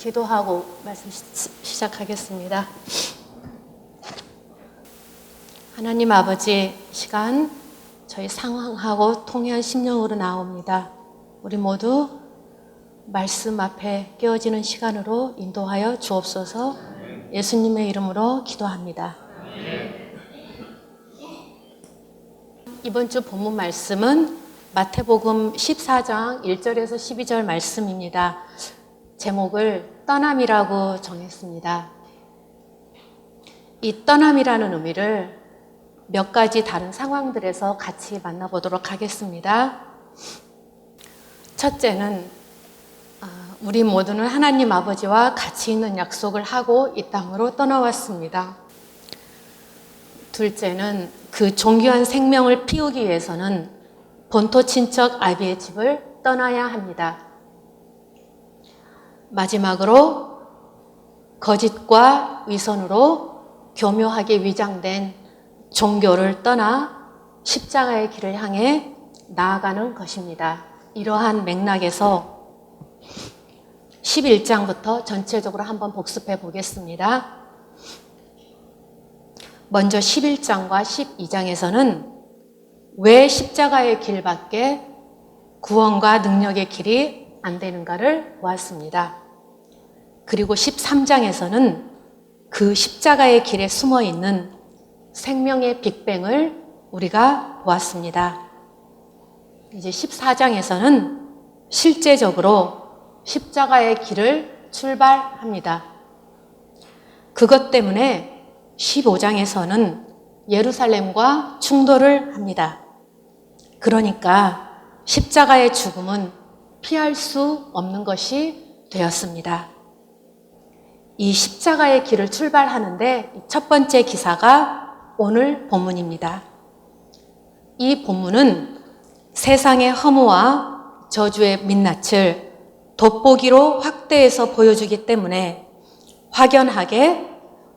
기도하고 말씀 시작하겠습니다. 하나님 아버지, 시간 저희 상황하고 통해한 심령으로 나옵니다. 우리 모두 말씀 앞에 깨어지는 시간으로 인도하여 주옵소서. 예수님의 이름으로 기도합니다. 이번 주 본문 말씀은 마태복음 14장 1절에서 12절 말씀입니다. 제목을 떠남이라고 정했습니다. 이 떠남이라는 의미를 몇 가지 다른 상황들에서 같이 만나보도록 하겠습니다. 첫째는 우리 모두는 하나님 아버지와 가치 있는 약속을 하고 이 땅으로 떠나왔습니다. 둘째는 그 존귀한 생명을 피우기 위해서는 본토 친척 아비의 집을 떠나야 합니다. 마지막으로 거짓과 위선으로 교묘하게 위장된 종교를 떠나 십자가의 길을 향해 나아가는 것입니다. 이러한 맥락에서 11장부터 전체적으로 한번 복습해 보겠습니다. 먼저 11장과 12장에서는 왜 십자가의 길밖에 구원과 능력의 길이 안 되는가를 보았습니다. 그리고 13장에서는 그 십자가의 길에 숨어 있는 생명의 빅뱅을 우리가 보았습니다. 이제 14장에서는 실제적으로 십자가의 길을 출발합니다. 그것 때문에 15장에서는 예루살렘과 충돌을 합니다. 그러니까 십자가의 죽음은 피할 수 없는 것이 되었습니다. 이 십자가의 길을 출발하는데 첫 번째 기사가 오늘 본문입니다. 이 본문은 세상의 허무와 저주의 민낯을 돋보기로 확대해서 보여주기 때문에 확연하게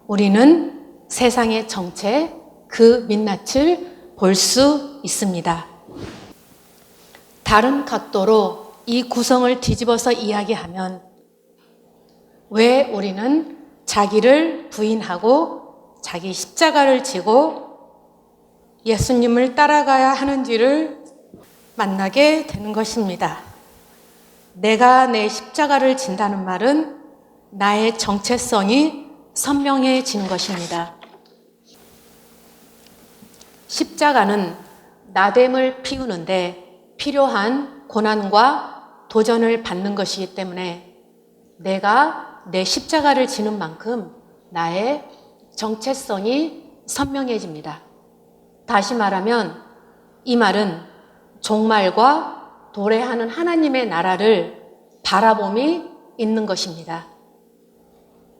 우리는 세상의 정체, 그 민낯을 볼 수 있습니다. 다른 각도로 이 구성을 뒤집어서 이야기하면 왜 우리는 자기를 부인하고 자기 십자가를 지고 예수님을 따라가야 하는지를 만나게 되는 것입니다. 내가 내 십자가를 진다는 말은 나의 정체성이 선명해지는 것입니다. 십자가는 나됨을 피우는데 필요한 고난과 도전을 받는 것이기 때문에 내가 내 십자가를 지는 만큼 나의 정체성이 선명해집니다. 다시 말하면 이 말은 종말과 도래하는 하나님의 나라를 바라봄이 있는 것입니다.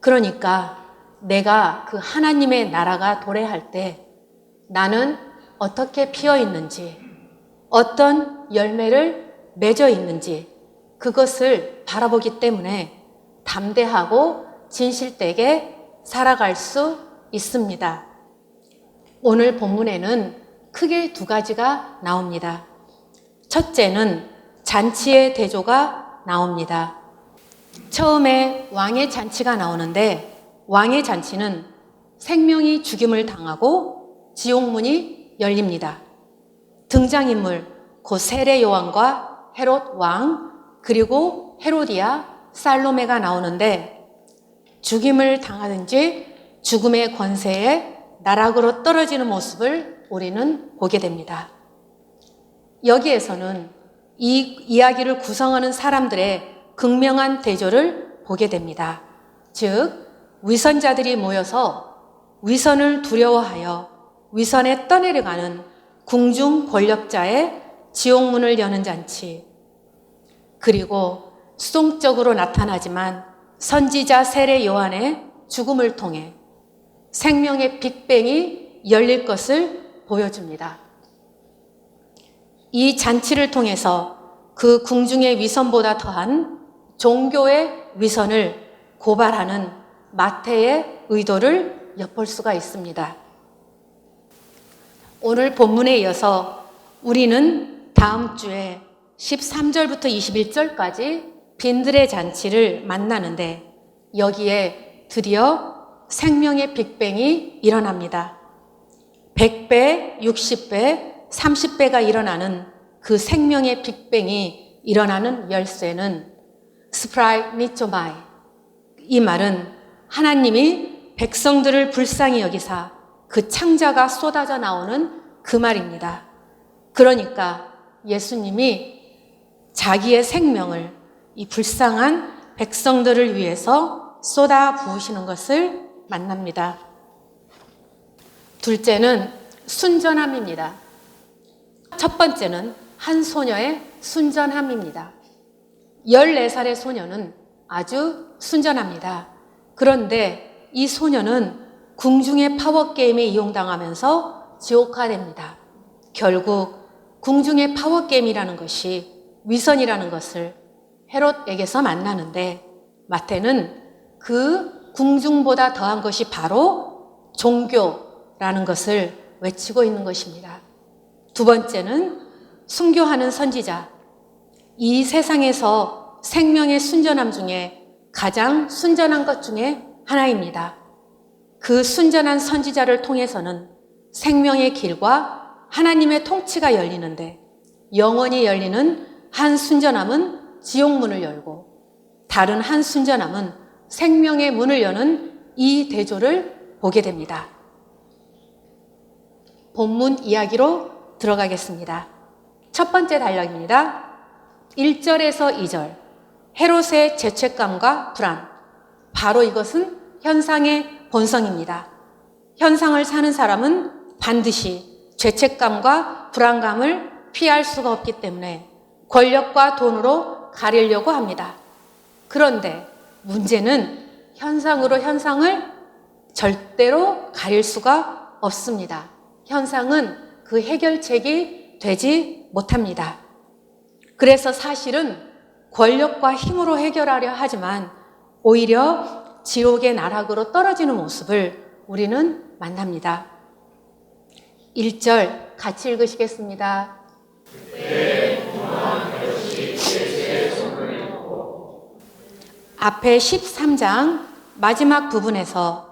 그러니까 내가 그 하나님의 나라가 도래할 때 나는 어떻게 피어 있는지, 어떤 열매를 맺어 있는지 그것을 바라보기 때문에 담대하고 진실되게 살아갈 수 있습니다. 오늘 본문에는 크게 두 가지가 나옵니다. 첫째는 잔치의 대조가 나옵니다. 처음에 왕의 잔치가 나오는데 왕의 잔치는 생명이 죽임을 당하고 지옥문이 열립니다. 등장인물 곧 세례 요한과 헤롯 왕 그리고 헤로디아 살로메가 나오는데 죽임을 당하든지 죽음의 권세에 나락으로 떨어지는 모습을 우리는 보게 됩니다. 여기에서는 이 이야기를 구성하는 사람들의 극명한 대조를 보게 됩니다. 즉 위선자들이 모여서 위선을 두려워하여 위선에 떠내려가는 궁중 권력자의 지옥문을 여는 잔치, 그리고 수동적으로 나타나지만 선지자 세례 요한의 죽음을 통해 생명의 빅뱅이 열릴 것을 보여줍니다. 이 잔치를 통해서 그 궁중의 위선보다 더한 종교의 위선을 고발하는 마태의 의도를 엿볼 수가 있습니다. 오늘 본문에 이어서 우리는 다음 주에 13절부터 21절까지 빈들의 잔치를 만나는데 여기에 드디어 생명의 빅뱅이 일어납니다. 100배, 60배, 30배가 일어나는 그 생명의 빅뱅이 일어나는 열쇠는 스프라이니초마이. 이 말은 하나님이 백성들을 불쌍히 여기사 그 창자가 쏟아져 나오는 그 말입니다. 그러니까 예수님이 자기의 생명을 이 불쌍한 백성들을 위해서 쏟아 부으시는 것을 만납니다. 둘째는 순전함입니다. 첫 번째는 한 소녀의 순전함입니다. 14살의 소녀는 아주 순전합니다. 그런데 이 소녀는 궁중의 파워게임에 이용당하면서 지옥화됩니다. 결국 궁중의 파워게임이라는 것이 위선이라는 것을 헤롯에게서 만나는데 마태는 그 궁중보다 더한 것이 바로 종교라는 것을 외치고 있는 것입니다. 두 번째는 순교하는 선지자. 이 세상에서 생명의 순전함 중에 가장 순전한 것 중에 하나입니다. 그 순전한 선지자를 통해서는 생명의 길과 하나님의 통치가 열리는데 영원히 열리는 한 순전함은 지옥문을 열고 다른 한 순전함은 생명의 문을 여는 이 대조를 보게 됩니다. 본문 이야기로 들어가겠습니다. 첫 번째 단락입니다. 1절에서 2절. 헤롯의 죄책감과 불안. 바로 이것은 현상의 본성입니다. 현상을 사는 사람은 반드시 죄책감과 불안감을 피할 수가 없기 때문에 권력과 돈으로 가리려고 합니다. 그런데 문제는 현상으로 현상을 절대로 가릴 수가 없습니다. 현상은 그 해결책이 되지 못합니다. 그래서 사실은 권력과 힘으로 해결하려 하지만 오히려 지옥의 나락으로 떨어지는 모습을 우리는 만납니다. 1절 같이 읽으시겠습니다. 앞에 13장 마지막 부분에서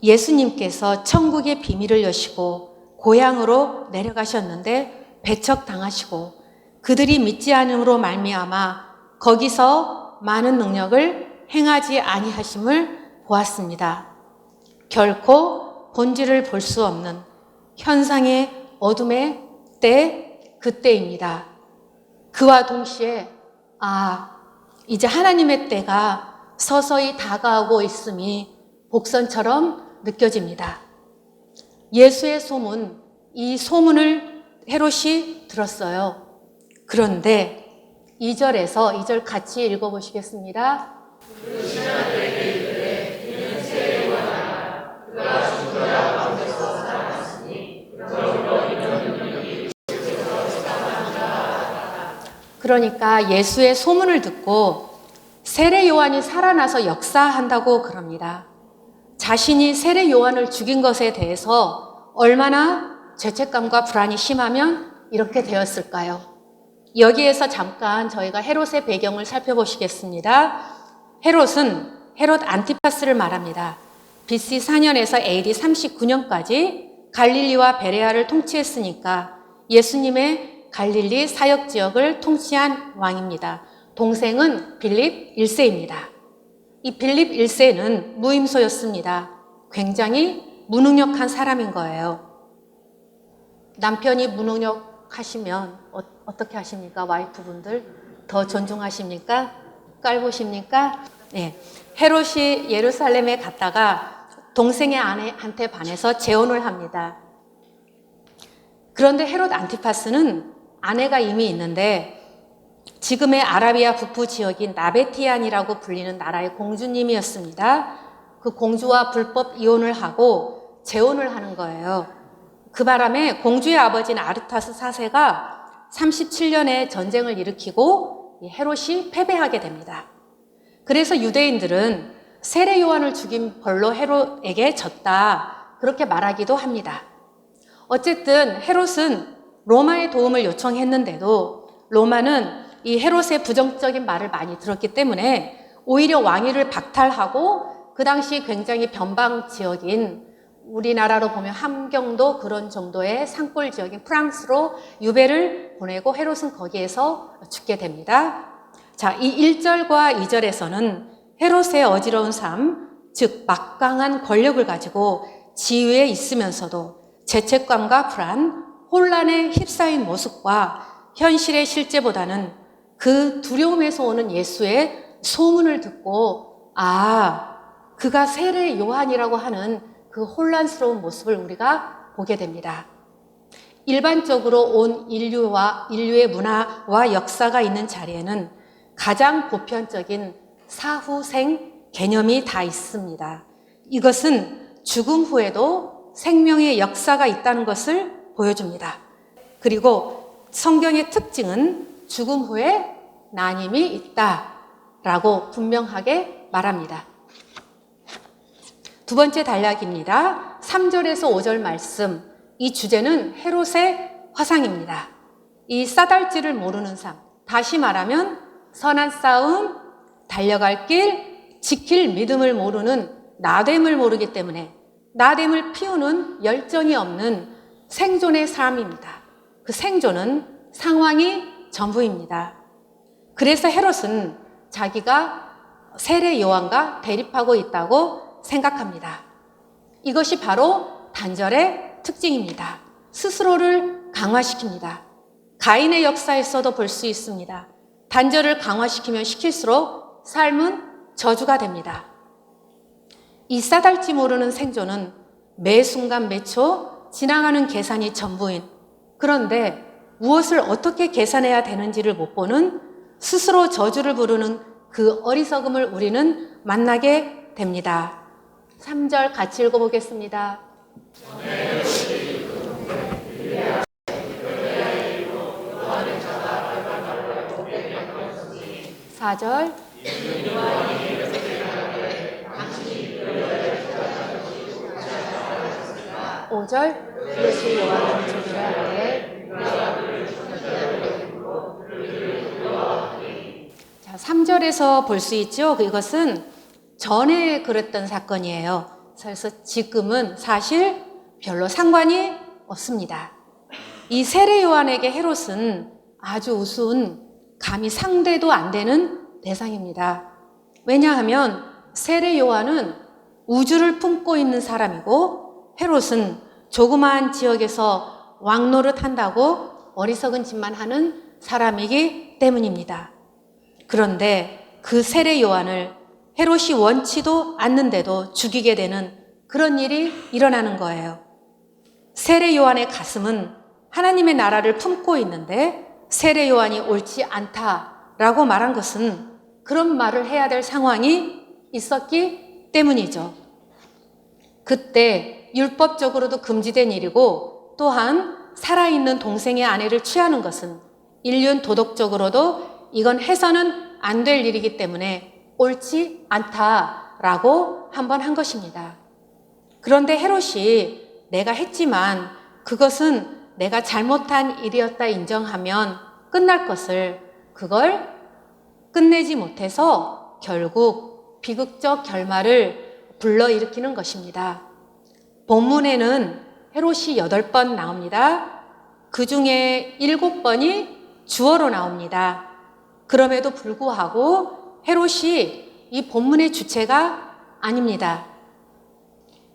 예수님께서 천국의 비밀을 여시고 고향으로 내려가셨는데 배척당하시고 그들이 믿지 않음으로 말미암아 거기서 많은 능력을 행하지 아니하심을 보았습니다. 결코 본질을 볼 수 없는 현상의 어둠의 때 그때입니다. 그와 동시에 이제 하나님의 때가 서서히 다가오고 있음이 복선처럼 느껴집니다. 예수의 소문, 이 소문을 헤롯이 들었어요. 그런데 2절 같이 읽어보시겠습니다. 그러니까 예수의 소문을 듣고 세례 요한이 살아나서 역사한다고 그럽니다. 자신이 세례 요한을 죽인 것에 대해서 얼마나 죄책감과 불안이 심하면 이렇게 되었을까요? 여기에서 잠깐 저희가 헤롯의 배경을 살펴보시겠습니다. 헤롯은 헤롯 안티파스를 말합니다. BC 4년에서 AD 39년까지 갈릴리와 베레아를 통치했으니까 예수님의 갈릴리 사역 지역을 통치한 왕입니다. 동생은 빌립 1세입니다. 이 빌립 1세는 무임소였습니다. 굉장히 무능력한 사람인 거예요. 남편이 무능력하시면 어떻게 하십니까? 와이프분들 더 존중하십니까? 깔보십니까? 네. 헤롯이 예루살렘에 갔다가 동생의 아내한테 반해서 재혼을 합니다. 그런데 헤롯 안티파스는 아내가 이미 있는데 지금의 아라비아 북부 지역인 나베티안이라고 불리는 나라의 공주님이었습니다. 그 공주와 불법 이혼을 하고 재혼을 하는 거예요. 그 바람에 공주의 아버지인 아르타스 4세가 37년의 전쟁을 일으키고 헤롯이 패배하게 됩니다. 그래서 유대인들은 세례 요한을 죽인 벌로 헤롯에게 졌다, 그렇게 말하기도 합니다. 어쨌든 헤롯은 로마의 도움을 요청했는데도 로마는 이 헤롯의 부정적인 말을 많이 들었기 때문에 오히려 왕위를 박탈하고 그 당시 굉장히 변방 지역인 우리나라로 보면 함경도 그런 정도의 산골 지역인 프랑스로 유배를 보내고 헤롯은 거기에서 죽게 됩니다. 자, 이 1절과 2절에서는 헤롯의 어지러운 삶, 즉 막강한 권력을 가지고 지위에 있으면서도 죄책감과 불안, 혼란에 휩싸인 모습과 현실의 실제보다는 그 두려움에서 오는 예수의 소문을 듣고 그가 세례 요한이라고 하는 그 혼란스러운 모습을 우리가 보게 됩니다. 일반적으로 온 인류의 문화와 역사가 있는 자리에는 가장 보편적인 사후생 개념이 다 있습니다. 이것은 죽음 후에도 생명의 역사가 있다는 것을 보여줍니다. 그리고 성경의 특징은 죽음 후에 나님이 있다라고 분명하게 말합니다. 두 번째 단락입니다. 3절에서 5절 말씀. 이 주제는 헤롯의 화상입니다. 이 싸달지를 모르는 삶. 다시 말하면 선한 싸움, 달려갈 길, 지킬 믿음을 모르는 나됨을 모르기 때문에 나됨을 피우는 열정이 없는 생존의 삶입니다. 그 생존은 상황이 전부입니다. 그래서 헤롯은 자기가 세례 요한과 대립하고 있다고 생각합니다. 이것이 바로 단절의 특징입니다. 스스로를 강화시킵니다. 가인의 역사에서도 볼 수 있습니다. 단절을 강화시키면 시킬수록 삶은 저주가 됩니다. 이 싸달지 모르는 생존은 매 순간 매 초 지나가는 계산이 전부인, 그런데 무엇을 어떻게 계산해야 되는지를 못 보는 스스로 저주를 부르는 그 어리석음을 우리는 만나게 됩니다. 3절 같이 읽어보겠습니다. 4절 5절 예수 요한은 조주하되 자, 3절에서 볼 수 있죠. 이것은 전에 그랬던 사건이에요. 그래서 지금은 사실 별로 상관이 없습니다. 이 세례 요한에게 헤롯은 아주 우스운, 감히 상대도 안 되는 대상입니다. 왜냐하면 세례 요한은 우주를 품고 있는 사람이고 헤롯은 조그마한 지역에서 왕노릇 한다고 어리석은 짓만 하는 사람이기 때문입니다. 그런데 그 세례 요한을 헤롯이 원치도 않는데도 죽이게 되는 그런 일이 일어나는 거예요. 세례 요한의 가슴은 하나님의 나라를 품고 있는데 세례 요한이 옳지 않다라고 말한 것은 그런 말을 해야 될 상황이 있었기 때문이죠. 그때 율법적으로도 금지된 일이고 또한 살아있는 동생의 아내를 취하는 것은 인륜 도덕적으로도 이건 해서는 안 될 일이기 때문에 옳지 않다라고 한번 한 것입니다. 그런데 헤롯이 내가 했지만 그것은 내가 잘못한 일이었다 인정하면 끝날 것을 그걸 끝내지 못해서 결국 비극적 결말을 불러일으키는 것입니다. 본문에는 헤롯이 8번 나옵니다. 그 중에 7번이 주어로 나옵니다. 그럼에도 불구하고 헤롯이 이 본문의 주체가 아닙니다.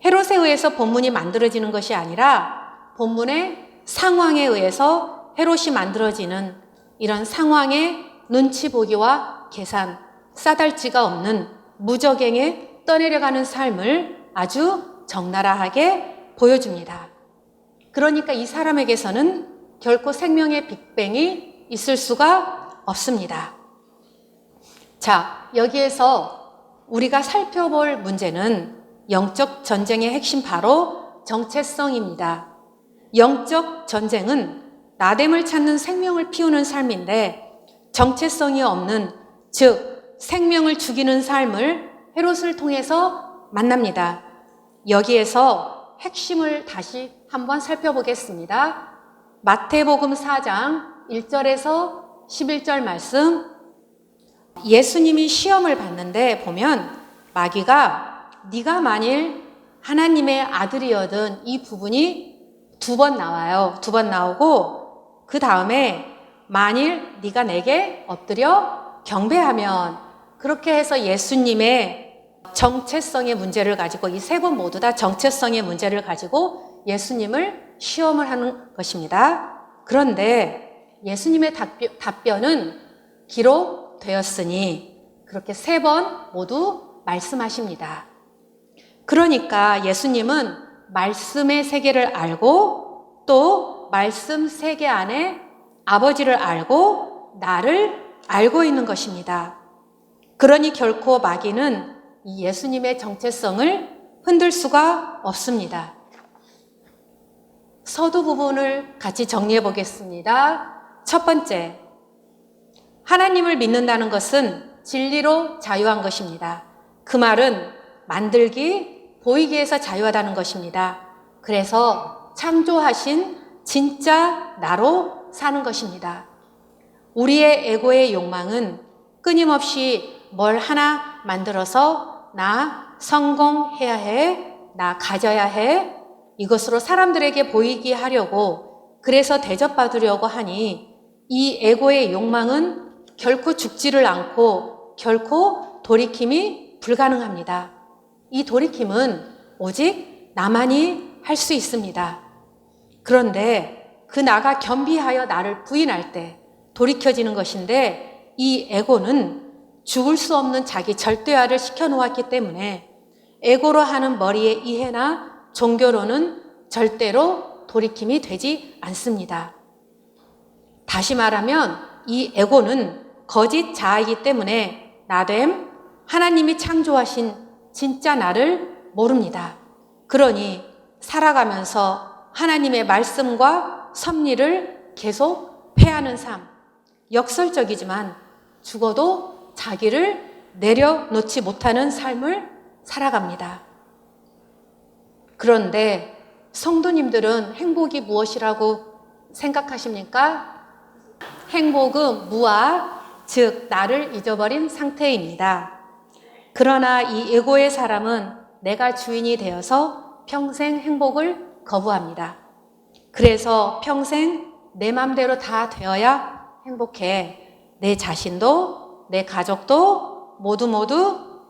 헤롯에 의해서 본문이 만들어지는 것이 아니라 본문의 상황에 의해서 헤롯이 만들어지는 이런 상황의 눈치 보기와 계산, 싸달지가 없는 무적행에 떠내려가는 삶을 아주 적나라하게 보여줍니다. 그러니까 이 사람에게서는 결코 생명의 빅뱅이 있을 수가 없습니다. 자, 여기에서 우리가 살펴볼 문제는 영적 전쟁의 핵심 바로 정체성입니다. 영적 전쟁은 나됨을 찾는 생명을 피우는 삶인데 정체성이 없는, 즉 생명을 죽이는 삶을 헤롯을 통해서 만납니다. 여기에서 핵심을 다시 한번 살펴보겠습니다. 마태복음 4장 1절에서 11절 말씀. 예수님이 시험을 받는데 보면 마귀가 네가 만일 하나님의 아들이어든 이 부분이 2번 나와요. 2번 나오고 그 다음에 만일 네가 내게 엎드려 경배하면, 그렇게 해서 예수님의 정체성의 문제를 가지고, 이 3번 모두 다 정체성의 문제를 가지고 예수님을 시험을 하는 것입니다. 그런데 예수님의 답변은 기록되었으니 그렇게 3번 모두 말씀하십니다. 그러니까 예수님은 말씀의 세계를 알고 또 말씀 세계 안에 아버지를 알고 나를 알고 있는 것입니다. 그러니 결코 마귀는 이 예수님의 정체성을 흔들 수가 없습니다. 서두 부분을 같이 정리해 보겠습니다. 첫 번째, 하나님을 믿는다는 것은 진리로 자유한 것입니다. 그 말은 만들기, 보이기에서 자유하다는 것입니다. 그래서 창조하신 진짜 나로 사는 것입니다. 우리의 에고의 욕망은 끊임없이 뭘 하나 만들어서 나 성공해야 해, 나 가져야 해, 이것으로 사람들에게 보이게 하려고, 그래서 대접받으려고 하니 이 에고의 욕망은 결코 죽지를 않고 결코 돌이킴이 불가능합니다. 이 돌이킴은 오직 나만이 할 수 있습니다. 그런데 그 나가 겸비하여 나를 부인할 때 돌이켜지는 것인데, 이 에고는 죽을 수 없는 자기 절대화를 시켜놓았기 때문에 에고로 하는 머리의 이해나 종교로는 절대로 돌이킴이 되지 않습니다. 다시 말하면 이 에고는 거짓 자아이기 때문에 나됨, 하나님이 창조하신 진짜 나를 모릅니다. 그러니 살아가면서 하나님의 말씀과 섭리를 계속 패하는 삶, 역설적이지만 죽어도 자기를 내려놓지 못하는 삶을 살아갑니다. 그런데 성도님들은 행복이 무엇이라고 생각하십니까? 행복은 무아, 즉 나를 잊어버린 상태입니다. 그러나 이 에고의 사람은 내가 주인이 되어서 평생 행복을 거부합니다. 그래서 평생 내 맘대로 다 되어야 행복해. 내 자신도 내 가족도 모두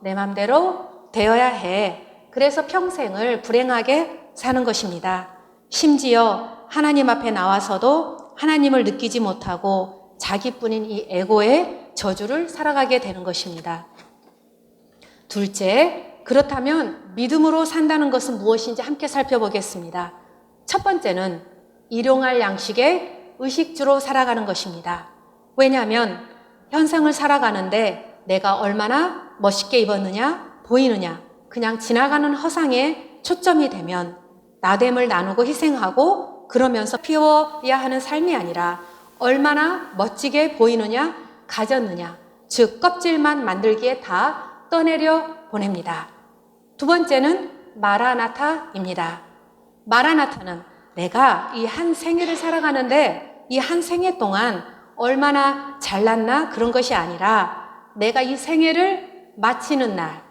내 맘대로 되어야 해. 그래서 평생을 불행하게 사는 것입니다. 심지어 하나님 앞에 나와서도 하나님을 느끼지 못하고 자기뿐인 이 에고의 저주를 살아가게 되는 것입니다. 둘째, 그렇다면 믿음으로 산다는 것은 무엇인지 함께 살펴보겠습니다. 첫 번째는 일용할 양식의 의식주로 살아가는 것입니다. 왜냐하면 현생을 살아가는데 내가 얼마나 멋있게 입었느냐, 보이느냐, 그냥 지나가는 허상에 초점이 되면 나됨을 나누고 희생하고 그러면서 피워야 하는 삶이 아니라 얼마나 멋지게 보이느냐, 가졌느냐, 즉 껍질만 만들기에 다 떠내려 보냅니다. 두 번째는 마라나타입니다. 마라나타는 내가 이 한 생애를 살아가는데 이 한 생애 동안 얼마나 잘났나 그런 것이 아니라 내가 이 생애를 마치는 날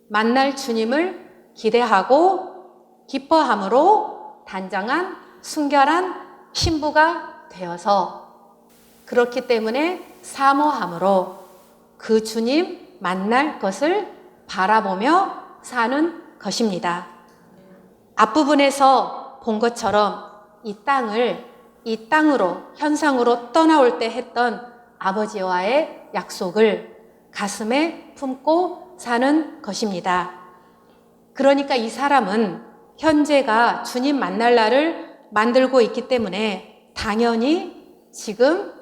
만날 주님을 기대하고 기뻐함으로 단장한 순결한 신부가 되어서, 그렇기 때문에 사모함으로 그 주님 만날 것을 바라보며 사는 것입니다. 앞부분에서 본 것처럼 이 땅을 이 땅으로 현상으로 떠나올 때 했던 아버지와의 약속을 가슴에 품고 사는 것입니다. 그러니까 이 사람은 현재가 주님 만날 날을 만들고 있기 때문에 당연히 지금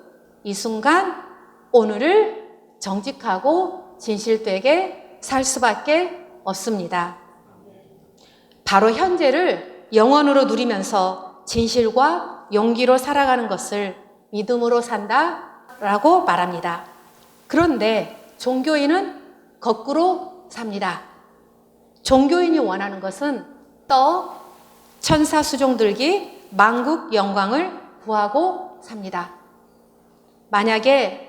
이 순간 오늘을 정직하고 진실되게 살 수밖에 없습니다. 바로 현재를 영원으로 누리면서 진실과 용기로 살아가는 것을 믿음으로 산다라고 말합니다. 그런데 종교인은 거꾸로 삽니다. 종교인이 원하는 것은 떡, 천사 수종 들기, 만국 영광을 구하고 삽니다. 만약에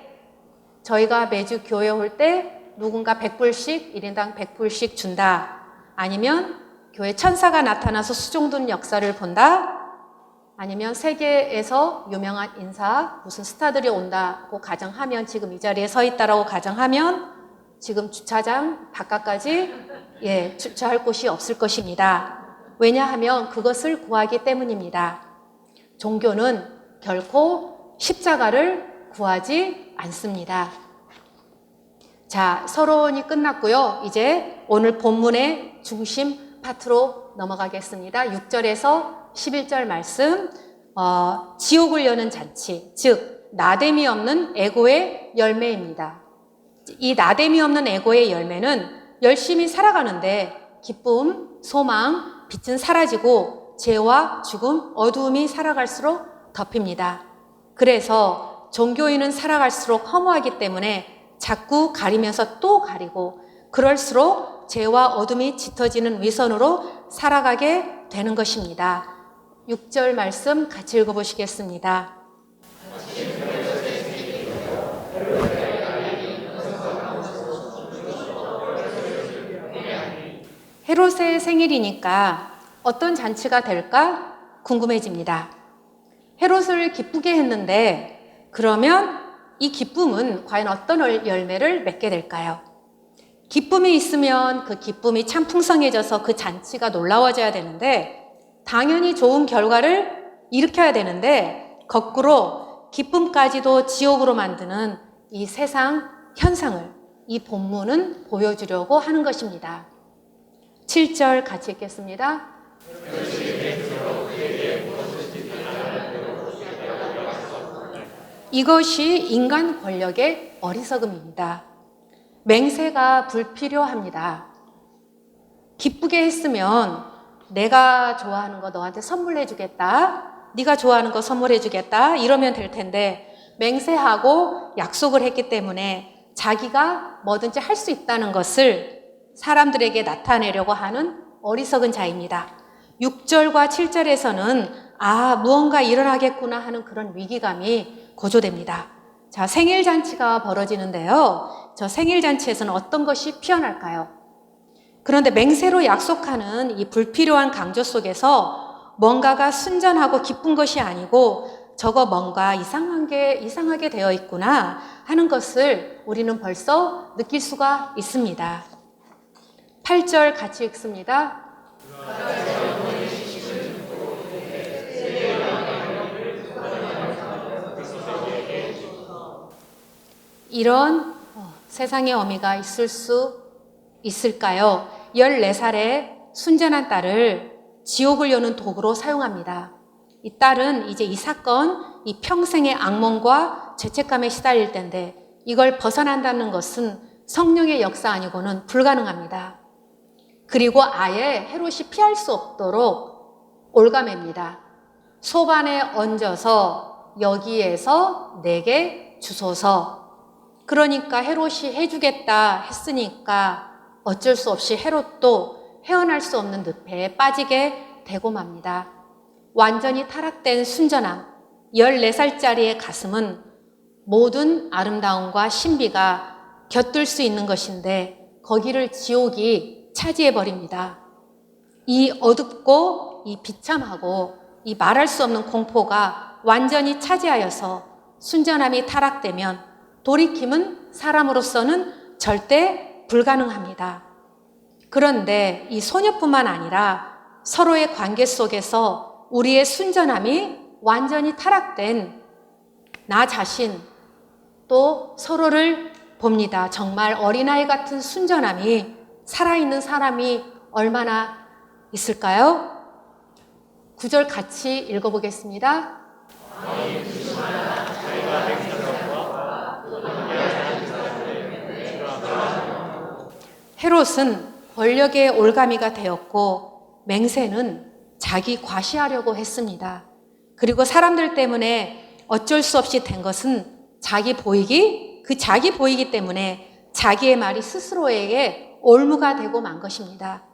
저희가 매주 교회 올 때 누군가 100불씩, 1인당 100불씩 준다. 아니면 교회 천사가 나타나서 수종돈 역사를 본다. 아니면 세계에서 유명한 인사, 무슨 스타들이 온다고 가정하면, 지금 이 자리에 서 있다라고 가정하면 지금 주차장 바깥까지 주차할 곳이 없을 것입니다. 왜냐하면 그것을 구하기 때문입니다. 종교는 결코 십자가를 구하지 않습니다. 자, 서론이 끝났고요. 이제 오늘 본문의 중심 파트로 넘어가겠습니다. 6절에서 11절 말씀, 지옥을 여는 잔치, 즉 나됨이 없는 에고의 열매입니다. 이 나됨이 없는 에고의 열매는 열심히 살아가는데 기쁨, 소망, 빛은 사라지고 죄와 죽음, 어두움이 살아갈수록 덮입니다. 그래서 종교인은 살아갈수록 허무하기 때문에 자꾸 가리면서 또 가리고, 그럴수록 죄와 어둠이 짙어지는 위선으로 살아가게 되는 것입니다. 6절 말씀 같이 읽어보시겠습니다. 헤롯의 생일이니까 어떤 잔치가 될까 궁금해집니다. 헤롯을 기쁘게 했는데 그러면 이 기쁨은 과연 어떤 열매를 맺게 될까요? 기쁨이 있으면 그 기쁨이 참 풍성해져서 그 잔치가 놀라워져야 되는데, 당연히 좋은 결과를 일으켜야 되는데, 거꾸로 기쁨까지도 지옥으로 만드는 이 세상 현상을 이 본문은 보여주려고 하는 것입니다. 7절 같이 읽겠습니다. 이것이 인간 권력의 어리석음입니다. 맹세가 불필요합니다. 기쁘게 했으면 내가 좋아하는 거 너한테 선물해 주겠다, 네가 좋아하는 거 선물해 주겠다 이러면 될 텐데, 맹세하고 약속을 했기 때문에 자기가 뭐든지 할 수 있다는 것을 사람들에게 나타내려고 하는 어리석은 자입니다. 6절과 7절에서는 무언가 일어나겠구나 하는 그런 위기감이 고조됩니다. 자, 생일잔치가 벌어지는데요. 저 생일잔치에서는 어떤 것이 피어날까요? 그런데 맹세로 약속하는 이 불필요한 강조 속에서 뭔가가 순전하고 기쁜 것이 아니고 저거 뭔가 이상하게 되어 있구나 하는 것을 우리는 벌써 느낄 수가 있습니다. 8절 같이 읽습니다. 이런 세상의 어미가 있을 수 있을까요? 14살의 순전한 딸을 지옥을 여는 도구로 사용합니다. 이 딸은 이제 이 사건, 이 평생의 악몽과 죄책감에 시달릴 텐데 이걸 벗어난다는 것은 성령의 역사 아니고는 불가능합니다. 그리고 아예 헤롯이 피할 수 없도록 올가맵니다. 소반에 얹어서 여기에서 내게 주소서. 그러니까 헤롯이 해주겠다 했으니까 어쩔 수 없이 헤롯도 헤어날 수 없는 늪에 빠지게 되고 맙니다. 완전히 타락된 순전함, 14살짜리의 가슴은 모든 아름다움과 신비가 곁들 수 있는 것인데 거기를 지옥이 차지해버립니다. 이 어둡고 이 비참하고 이 말할 수 없는 공포가 완전히 차지하여서 순전함이 타락되면 돌이킴은 사람으로서는 절대 불가능합니다. 그런데 이 소녀뿐만 아니라 서로의 관계 속에서 우리의 순전함이 완전히 타락된 나 자신, 또 서로를 봅니다. 정말 어린아이 같은 순전함이 살아있는 사람이 얼마나 있을까요? 9절 같이 읽어보겠습니다. 헤롯은 권력의 올가미가 되었고 맹세는 자기 과시하려고 했습니다. 그리고 사람들 때문에 어쩔 수 없이 된 것은 자기 보이기 때문에 자기의 말이 스스로에게 올무가 되고 만 것입니다.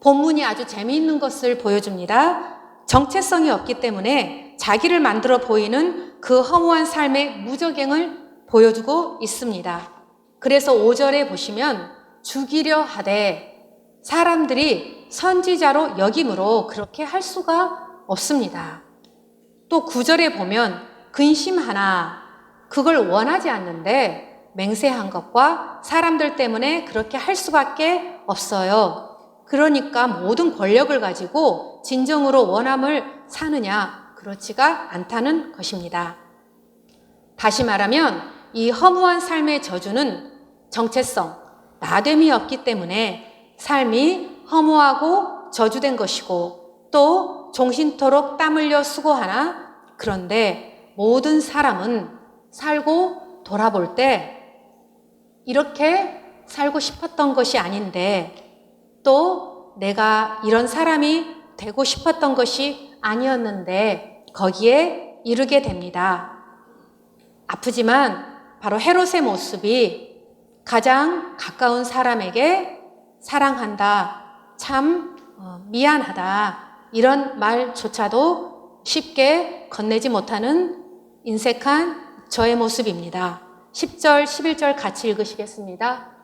본문이 아주 재미있는 것을 보여줍니다. 정체성이 없기 때문에 자기를 만들어 보이는 그 허무한 삶의 무적행을 보여주고 있습니다. 그래서 5절에 보시면 죽이려 하되 사람들이 선지자로 여김으로 그렇게 할 수가 없습니다. 또 9절에 보면 근심하나 그걸 원하지 않는데 맹세한 것과 사람들 때문에 그렇게 할 수밖에 없어요. 그러니까 모든 권력을 가지고 진정으로 원함을 사느냐? 그렇지가 않다는 것입니다. 다시 말하면 이 허무한 삶의 저주는 정체성, 나됨이 없기 때문에 삶이 허무하고 저주된 것이고 또 종신토록 땀 흘려 수고하나 그런데 모든 사람은 살고 돌아볼 때 이렇게 살고 싶었던 것이 아닌데 또 내가 이런 사람이 되고 싶었던 것이 아니었는데 거기에 이르게 됩니다. 아프지만 바로 헤롯의 모습이 가장 가까운 사람에게 사랑한다, 참 미안하다 이런 말조차도 쉽게 건네지 못하는 인색한 저의 모습입니다. 10절, 11절 같이 읽으시겠습니다.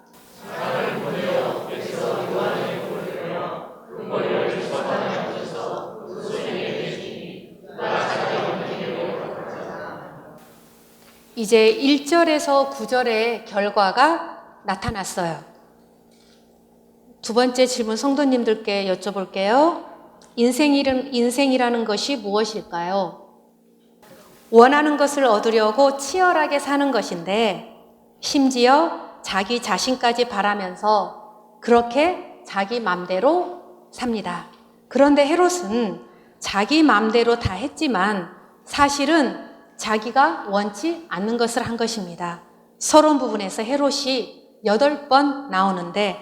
이제 1절에서 9절의 결과가 나타났어요. 두 번째 질문 성도님들께 여쭤볼게요. 인생이라는 것이 무엇일까요? 원하는 것을 얻으려고 치열하게 사는 것인데 심지어 자기 자신까지 바라면서 그렇게 자기 맘대로 삽니다. 그런데 헤롯은 자기 맘대로 다 했지만 사실은 자기가 원치 않는 것을 한 것입니다. 서론 부분에서 헤롯이 8번 나오는데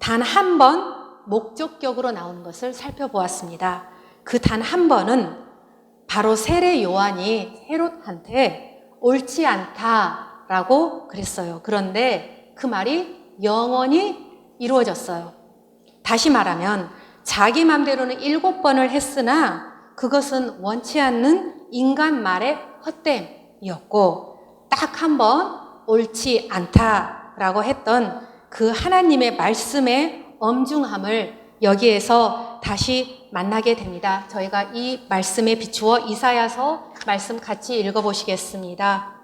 단 한 번 목적격으로 나오는 것을 살펴보았습니다. 그 단 한 번은 바로 세례 요한이 헤롯한테 옳지 않다라고 그랬어요. 그런데 그 말이 영원히 이루어졌어요. 다시 말하면 자기 맘대로는 7번을 했으나 그것은 원치 않는 인간 말의 헛됨이었고 딱 한 번 옳지 않다라고 했던 그 하나님의 말씀의 엄중함을 여기에서 다시 만나게 됩니다. 저희가 이 말씀에 비추어 이사야서 말씀 같이 읽어보시겠습니다.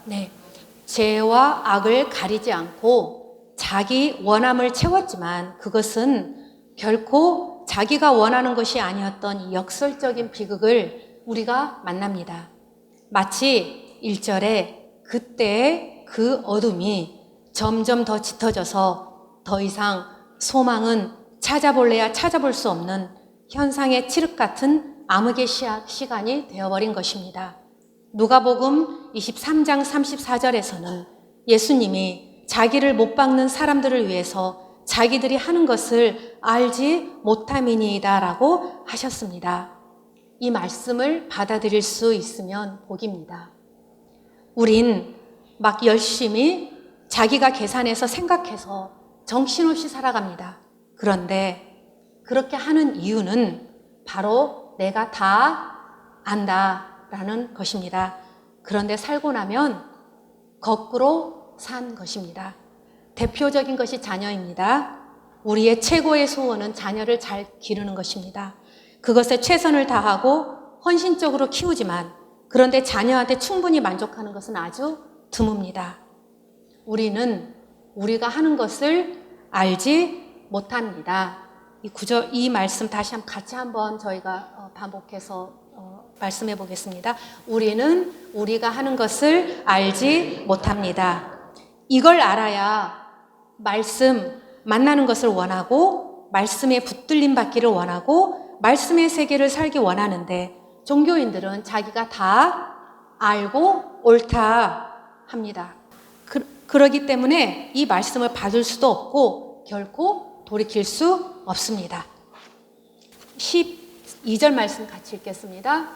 네, 죄와 악을 가리지 않고 자기 원함을 채웠지만 그것은 결코 자기가 원하는 것이 아니었던 이 역설적인 비극을 우리가 만납니다. 마치 1절에 그때의 그 어둠이 점점 더 짙어져서 더 이상 소망은 찾아볼래야 찾아볼 수 없는 현상의 칠흑 같은 암흑의 시간이 되어버린 것입니다. 누가복음 23장 34절에서는 예수님이 자기를 못 박는 사람들을 위해서 자기들이 하는 것을 알지 못함이니이다라고 하셨습니다. 이 말씀을 받아들일 수 있으면 복입니다. 우린 막 열심히 자기가 계산해서 생각해서 정신없이 살아갑니다. 그런데 그렇게 하는 이유는 바로 내가 다 안다라는 것입니다. 그런데 살고 나면 거꾸로 산 것입니다. 대표적인 것이 자녀입니다. 우리의 최고의 소원은 자녀를 잘 기르는 것입니다. 그것에 최선을 다하고 헌신적으로 키우지만 그런데 자녀한테 충분히 만족하는 것은 아주 드뭅니다. 우리는 우리가 하는 것을 알지 못합니다. 이 말씀 다시 같이 한번 저희가 반복해서 말씀해 보겠습니다. 우리는 우리가 하는 것을 알지 못합니다. 이걸 알아야 말씀 만나는 것을 원하고 말씀에 붙들림 받기를 원하고 말씀의 세계를 살기 원하는데 종교인들은 자기가 다 알고 옳다 합니다. 그러기 때문에 이 말씀을 받을 수도 없고 결코 돌이킬 수 없습니다. 12절 말씀 같이 읽겠습니다.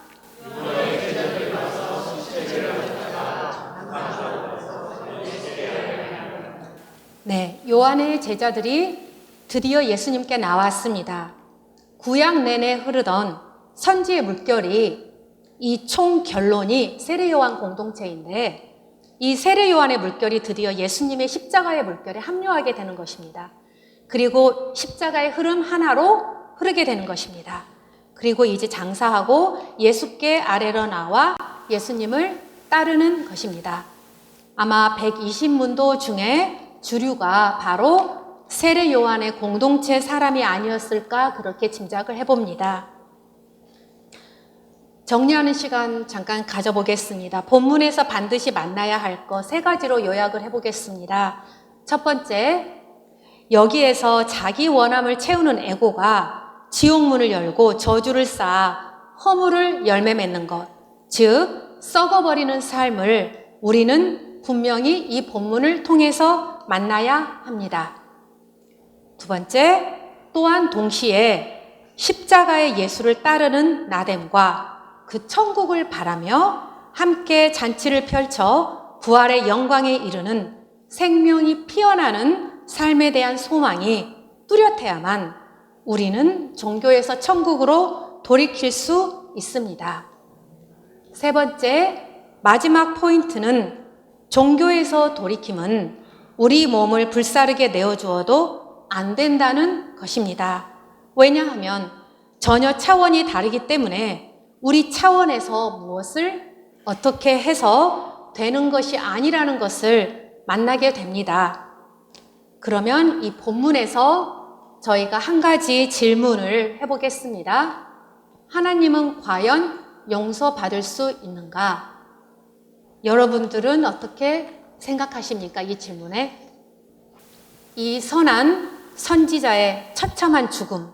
네, 요한의 제자들이 드디어 예수님께 나왔습니다. 구약 내내 흐르던 선지의 물결이 이 총 결론이 세례 요한 공동체인데 이 세례 요한의 물결이 드디어 예수님의 십자가의 물결에 합류하게 되는 것입니다. 그리고 십자가의 흐름 하나로 흐르게 되는 것입니다. 그리고 이제 장사하고 예수께 아래로 나와 예수님을 따르는 것입니다. 아마 120문도 중에 주류가 바로 세례 요한의 공동체 사람이 아니었을까 그렇게 짐작을 해봅니다. 정리하는 시간 잠깐 가져보겠습니다. 본문에서 반드시 만나야 할 것 3가지로 요약을 해보겠습니다. 첫 번째, 여기에서 자기 원함을 채우는 애고가 지옥문을 열고 저주를 쌓아 허물을 열매 맺는 것, 즉 썩어버리는 삶을 우리는 분명히 이 본문을 통해서 만나야 합니다. 두 번째, 또한 동시에 십자가의 예수를 따르는 나됨과 그 천국을 바라며 함께 잔치를 펼쳐 부활의 영광에 이르는 생명이 피어나는 삶에 대한 소망이 뚜렷해야만 우리는 종교에서 천국으로 돌이킬 수 있습니다. 세 번째, 마지막 포인트는 종교에서 돌이킴은 우리 몸을 불사르게 내어주어도 안 된다는 것입니다. 왜냐하면 전혀 차원이 다르기 때문에 우리 차원에서 무엇을 어떻게 해서 되는 것이 아니라는 것을 만나게 됩니다. 그러면 이 본문에서 저희가 한 가지 질문을 해보겠습니다. 하나님은 과연 용서받을 수 있는가? 여러분들은 어떻게 생각하십니까? 이 질문에. 이 선한 선지자의 처참한 죽음,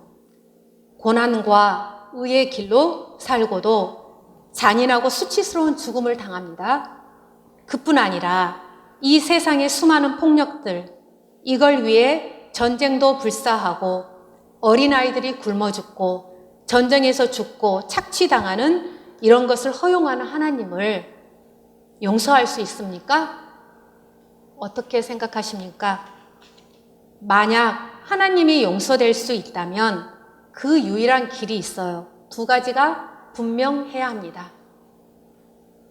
고난과 의의 길로 살고도 잔인하고 수치스러운 죽음을 당합니다. 그뿐 아니라 이 세상의 수많은 폭력들, 이걸 위해 전쟁도 불사하고 어린아이들이 굶어 죽고 전쟁에서 죽고 착취당하는 이런 것을 허용하는 하나님을 용서할 수 있습니까? 어떻게 생각하십니까? 만약 하나님이 용서될 수 있다면 그 유일한 길이 있어요. 2가지가 분명해야 합니다.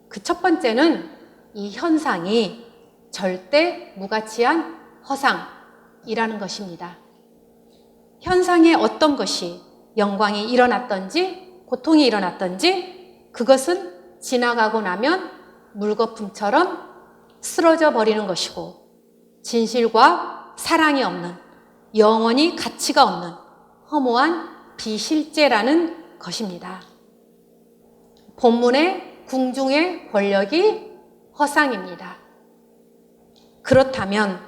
그 첫 번째는 이 현상이 절대 무가치한 허상이라는 것입니다. 현상에 어떤 것이 영광이 일어났던지 고통이 일어났던지 그것은 지나가고 나면 물거품처럼 쓰러져 버리는 것이고 진실과 사랑이 없는 영원히 가치가 없는 허무한 비실제라는 것입니다. 본문의 궁중의 권력이 허상입니다. 그렇다면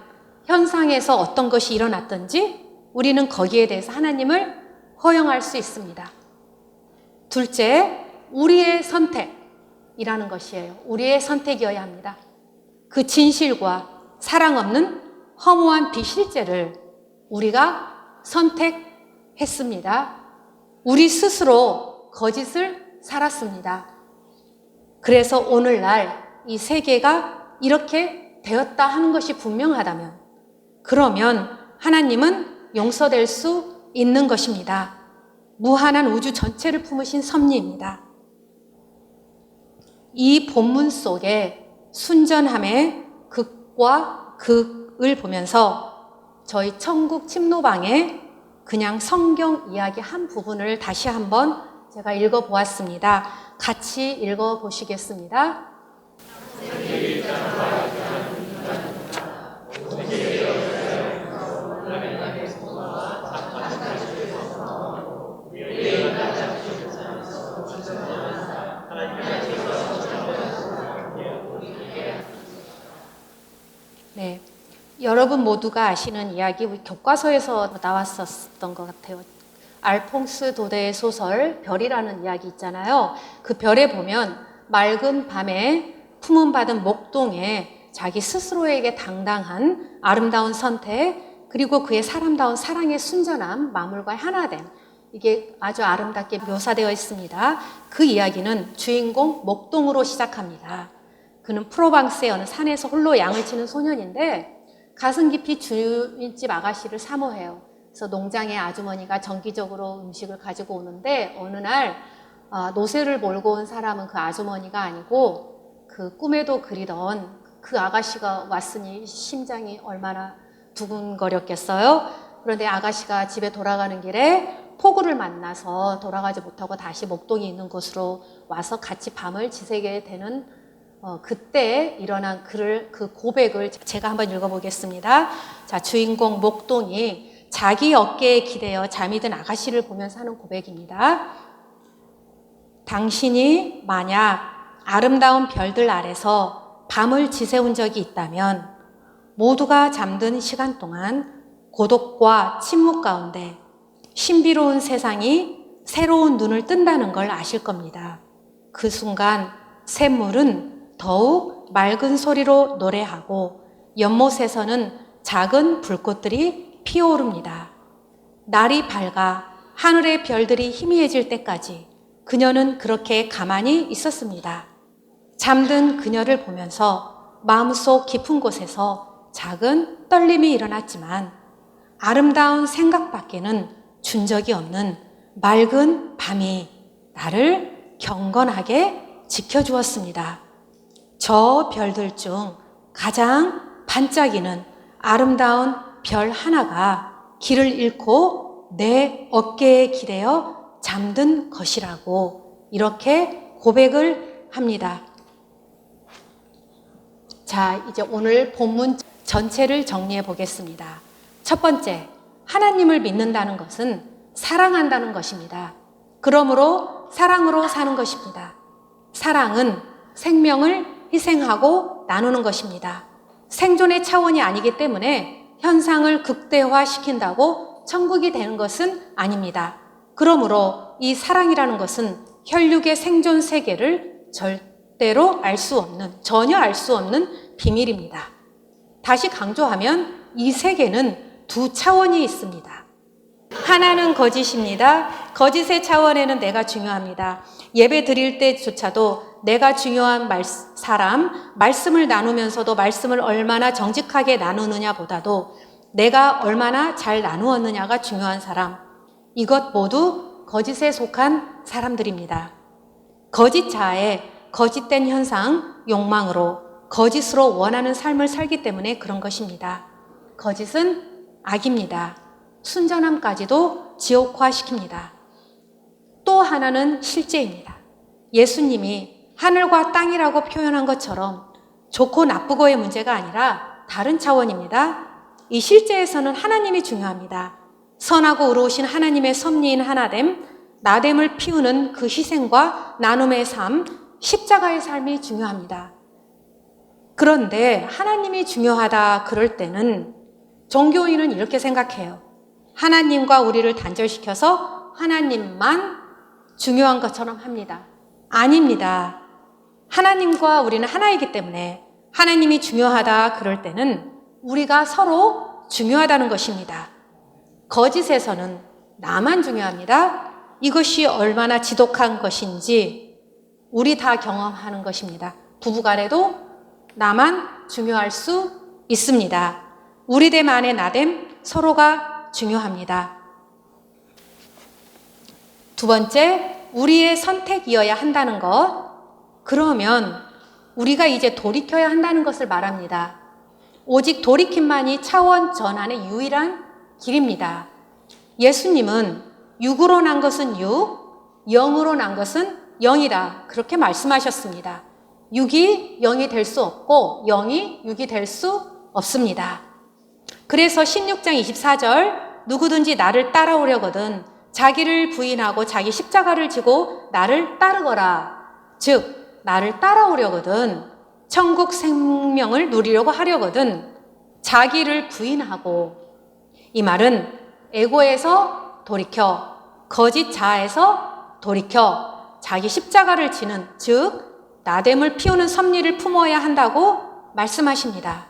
현상에서 어떤 것이 일어났든지 우리는 거기에 대해서 하나님을 허용할 수 있습니다. 둘째, 우리의 선택이라는 것이에요. 우리의 선택이어야 합니다. 그 진실과 사랑 없는 허무한 비실제를 우리가 선택했습니다. 우리 스스로 거짓을 살았습니다. 그래서 오늘날 이 세계가 이렇게 되었다 하는 것이 분명하다면 그러면 하나님은 용서될 수 있는 것입니다. 무한한 우주 전체를 품으신 섭리입니다. 이 본문 속에 순전함의 극과 극을 보면서 저희 천국 침노방에 그냥 성경 이야기 한 부분을 다시 한번 제가 읽어보았습니다. 같이 읽어보시겠습니다. 네. 여러분 모두가 아시는 이야기, 우리 교과서에서 나왔었던 것 같아요. 알퐁스 도데의 소설 별이라는 이야기 있잖아요. 그 별에 보면 맑은 밤에 품음받은 목동에 자기 스스로에게 당당한 아름다운 선택, 그리고 그의 사람다운 사랑의 순전함, 만물과 하나됨, 이게 아주 아름답게 묘사되어 있습니다. 그 이야기는 주인공 목동으로 시작합니다. 그는 프로방스의 어느 산에서 홀로 양을 치는 소년인데 가슴 깊이 주인집 아가씨를 사모해요. 그래서 농장의 아주머니가 정기적으로 음식을 가지고 오는데 어느 날 노새를 몰고 온 사람은 그 아주머니가 아니고 그 꿈에도 그리던 그 아가씨가 왔으니 심장이 얼마나 두근거렸겠어요. 그런데 아가씨가 집에 돌아가는 길에 폭우를 만나서 돌아가지 못하고 다시 목동이 있는 곳으로 와서 같이 밤을 지새게 되는 그때 일어난 그 고백을 제가 한번 읽어보겠습니다. 자, 주인공 목동이 자기 어깨에 기대어 잠이 든 아가씨를 보면서 하는 고백입니다. 당신이 만약 아름다운 별들 아래서 밤을 지새운 적이 있다면 모두가 잠든 시간 동안 고독과 침묵 가운데 신비로운 세상이 새로운 눈을 뜬다는 걸 아실 겁니다. 그 순간 샘물은 더욱 맑은 소리로 노래하고 연못에서는 작은 불꽃들이 피어오릅니다. 날이 밝아 하늘의 별들이 희미해질 때까지 그녀는 그렇게 가만히 있었습니다. 잠든 그녀를 보면서 마음속 깊은 곳에서 작은 떨림이 일어났지만 아름다운 생각밖에는 준 적이 없는 맑은 밤이 나를 경건하게 지켜주었습니다. 저 별들 중 가장 반짝이는 아름다운 별 하나가 길을 잃고 내 어깨에 기대어 잠든 것이라고 이렇게 고백을 합니다. 자, 이제 오늘 본문 전체를 정리해 보겠습니다. 첫 번째, 하나님을 믿는다는 것은 사랑한다는 것입니다. 그러므로 사랑으로 사는 것입니다. 사랑은 생명을 희생하고 나누는 것입니다. 생존의 차원이 아니기 때문에 현상을 극대화시킨다고 천국이 되는 것은 아닙니다. 그러므로 이 사랑이라는 것은 혈육의 생존 세계를 절대로 전혀 알 수 없는 비밀입니다. 다시 강조하면 이 세계는 두 차원이 있습니다. 하나는 거짓입니다. 거짓의 차원에는 내가 중요합니다. 예배 드릴 때조차도 내가 중요한 사람, 말씀을 나누면서도 말씀을 얼마나 정직하게 나누느냐 보다도 내가 얼마나 잘 나누었느냐가 중요한 사람, 이것 모두 거짓에 속한 사람들입니다. 거짓 자아에 거짓된 현상, 욕망으로 거짓으로 원하는 삶을 살기 때문에 그런 것입니다. 거짓은 악입니다. 순전함까지도 지옥화시킵니다. 또 하나는 실제입니다. 예수님이 하늘과 땅이라고 표현한 것처럼 좋고 나쁘고의 문제가 아니라 다른 차원입니다. 이 실제에서는 하나님이 중요합니다. 선하고 의로우신 하나님의 섭리인 하나됨, 나됨을 피우는 그 희생과 나눔의 삶, 십자가의 삶이 중요합니다. 그런데 하나님이 중요하다 그럴 때는 종교인은 이렇게 생각해요. 하나님과 우리를 단절시켜서 하나님만 중요한 것처럼 합니다. 아닙니다. 하나님과 우리는 하나이기 때문에 하나님이 중요하다 그럴 때는 우리가 서로 중요하다는 것입니다. 거짓에서는 나만 중요합니다. 이것이 얼마나 지독한 것인지 우리 다 경험하는 것입니다. 부부간에도 나만 중요할 수 있습니다. 우리들만의 나됨, 서로가 중요합니다. 두 번째, 우리의 선택이어야 한다는 것. 그러면 우리가 이제 돌이켜야 한다는 것을 말합니다. 오직 돌이킴만이 차원 전환의 유일한 길입니다. 예수님은 육으로 난 것은 육, 영으로 난 것은 영이다. 그렇게 말씀하셨습니다. 육이 영이 될 수 없고 영이 육이 될 수 없습니다. 그래서 16장 24절 누구든지 나를 따라오려거든 자기를 부인하고 자기 십자가를 지고 나를 따르거라. 즉 나를 따라오려거든 천국 생명을 누리려고 하려거든 자기를 부인하고, 이 말은 에고에서 돌이켜, 거짓 자아에서 돌이켜 자기 십자가를 지는, 즉 나됨을 피우는 섭리를 품어야 한다고 말씀하십니다.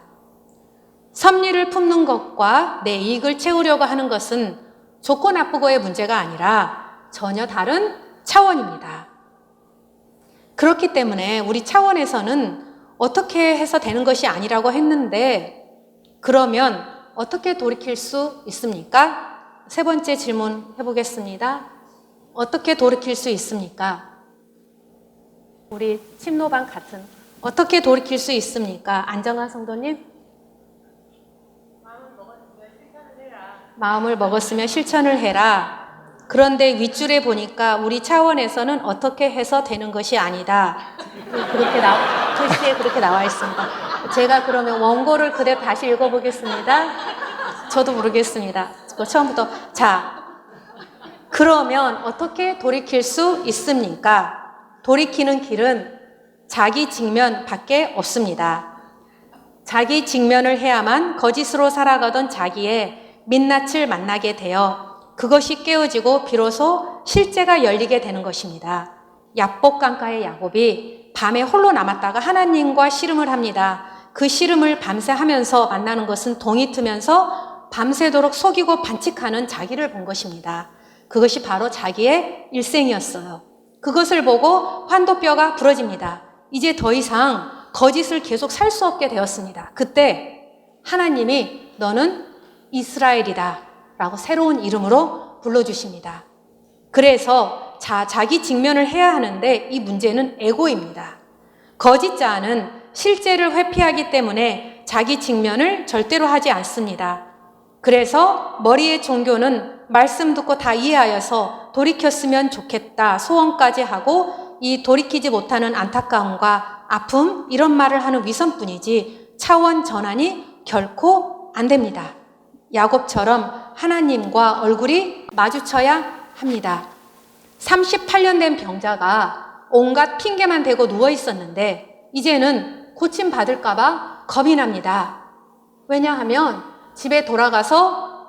섭리를 품는 것과 내 이익을 채우려고 하는 것은 좋고 나쁘고의 문제가 아니라 전혀 다른 차원입니다. 그렇기 때문에 우리 차원에서는 어떻게 해서 되는 것이 아니라고 했는데, 그러면 어떻게 돌이킬 수 있습니까? 세 번째 질문 해보겠습니다. 어떻게 돌이킬 수 있습니까? 우리 침노반 같은, 어떻게 돌이킬 수 있습니까? 안정환 성도님? 마음을 먹었으면 실천을 해라. 그런데 윗줄에 보니까 우리 차원에서는 어떻게 해서 되는 것이 아니다. 그렇게 글씨에 그렇게 나와 있습니다. 제가 그러면 원고를 그대로 다시 읽어보겠습니다. 저도 모르겠습니다. 처음부터. 자, 그러면 어떻게 돌이킬 수 있습니까? 돌이키는 길은 자기 직면밖에 없습니다. 자기 직면을 해야만 거짓으로 살아가던 자기의 민낯을 만나게 되어 그것이 깨어지고 비로소 실제가 열리게 되는 것입니다. 야복강가의 야곱이 밤에 홀로 남았다가 하나님과 씨름을 합니다. 그 씨름을 밤새 하면서 만나는 것은 동이 트면서 밤새도록 속이고 반칙하는 자기를 본 것입니다. 그것이 바로 자기의 일생이었어요. 그것을 보고 환도뼈가 부러집니다. 이제 더 이상 거짓을 계속 살 수 없게 되었습니다. 그때 하나님이 너는 이스라엘이다 라고 새로운 이름으로 불러주십니다. 그래서 자기 직면을 해야 하는데 이 문제는 에고입니다. 거짓 자아는 실제를 회피하기 때문에 자기 직면을 절대로 하지 않습니다. 그래서 머리의 종교는 말씀 듣고 다 이해하여서 돌이켰으면 좋겠다 소원까지 하고, 이 돌이키지 못하는 안타까움과 아픔, 이런 말을 하는 위선뿐이지 차원 전환이 결코 안 됩니다. 야곱처럼 하나님과 얼굴이 마주쳐야 합니다. 38년 된 병자가 온갖 핑계만 대고 누워 있었는데 이제는 고침 받을까봐 겁이 납니다. 왜냐하면 집에 돌아가서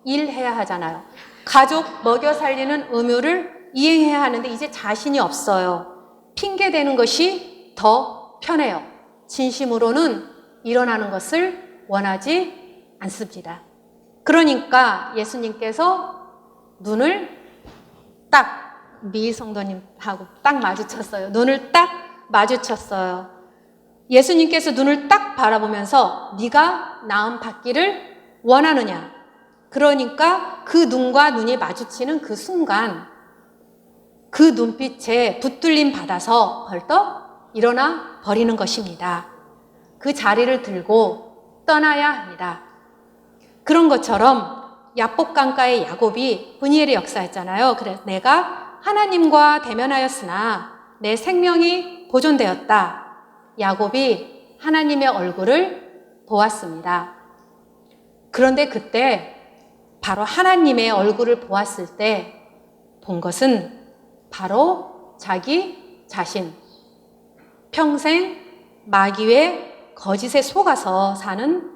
일해야 하잖아요. 가족 먹여 살리는 의무를 이행해야 하는데 이제 자신이 없어요. 핑계 대는 것이 더 편해요. 진심으로는 일어나는 것을 원하지 않습니다. 그러니까 예수님께서 눈을 딱 미성도님하고 딱 마주쳤어요. 눈을 딱 마주쳤어요. 예수님께서 눈을 딱 바라보면서 네가 나음 받기를 원하느냐. 그러니까 그 눈과 눈이 마주치는 그 순간 그 눈빛에 붙들림 받아서 벌떡 일어나 버리는 것입니다. 그 자리를 들고 떠나야 합니다. 그런 것처럼 야복강가의 야곱이 브니엘의 역사였잖아요. 그래서 내가 하나님과 대면하였으나 내 생명이 보존되었다. 야곱이 하나님의 얼굴을 보았습니다. 그런데 그때 바로 하나님의 얼굴을 보았을 때 본 것은 바로 자기 자신, 평생 마귀의 거짓에 속아서 사는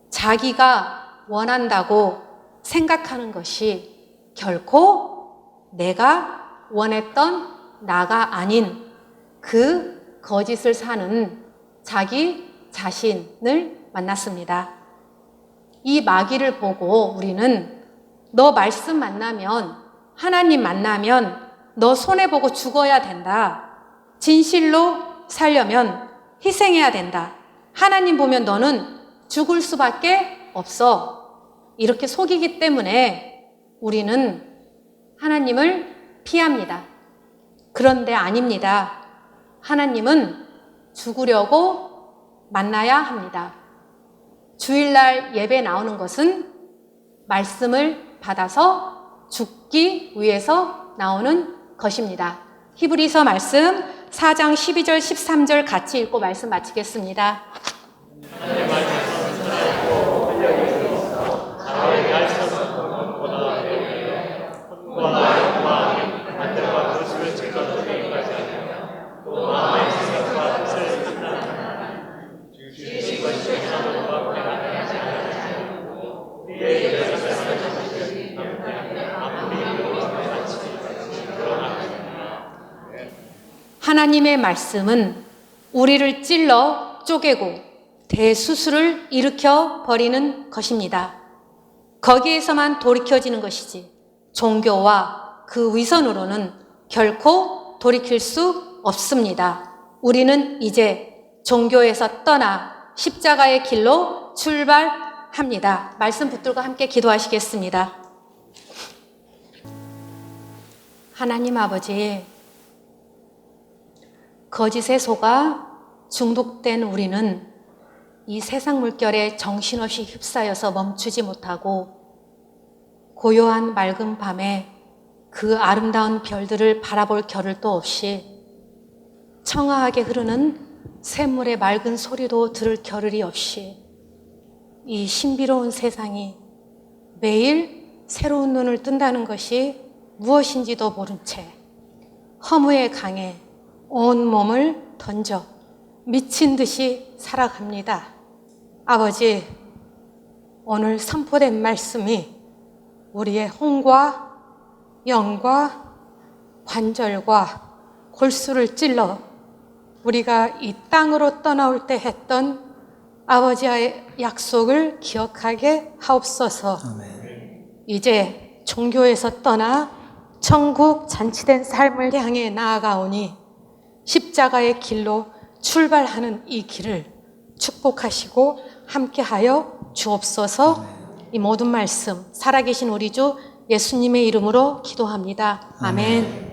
자기가 원한다고 생각하는 것이 결코 내가 원했던 나가 아닌 그 거짓을 사는 자기 자신을 만났습니다. 이 마귀를 보고 우리는 너 말씀 만나면, 하나님 만나면 너 손해보고 죽어야 된다. 진실로 살려면 희생해야 된다. 하나님 보면 너는 죽을 수밖에 없어. 이렇게 속이기 때문에 우리는 하나님을 피합니다. 그런데 아닙니다. 하나님은 죽으려고 만나야 합니다. 주일날 예배 나오는 것은 말씀을 받아서 죽기 위해서 나오는 것입니다. 히브리서 말씀 4장 12절 13절 같이 읽고 말씀 마치겠습니다. 하나님의 말씀은 우리를 찔러 쪼개고 대수술을 일으켜 버리는 것입니다. 거기에서만 돌이켜지는 것이지 종교와 그 위선으로는 결코 돌이킬 수 없습니다. 우리는 이제 종교에서 떠나 십자가의 길로 출발합니다. 말씀 붙들고 함께 기도하시겠습니다. 하나님 아버지, 거짓에 속아 중독된 우리는 이 세상 물결에 정신없이 휩싸여서 멈추지 못하고 고요한 맑은 밤에 그 아름다운 별들을 바라볼 겨를도 없이 청아하게 흐르는 샘물의 맑은 소리도 들을 겨를이 없이 이 신비로운 세상이 매일 새로운 눈을 뜬다는 것이 무엇인지도 모른 채 허무의 강에 온 몸을 던져 미친 듯이 살아갑니다. 아버지, 오늘 선포된 말씀이 우리의 혼과 영과 관절과 골수를 찔러 우리가 이 땅으로 떠나올 때 했던 아버지의 약속을 기억하게 하옵소서. 이제 종교에서 떠나 천국 잔치된 삶을 향해 나아가오니 십자가의 길로 출발하는 이 길을 축복하시고 함께하여 주옵소서. 이 모든 말씀 살아계신 우리 주 예수님의 이름으로 기도합니다. 아멘.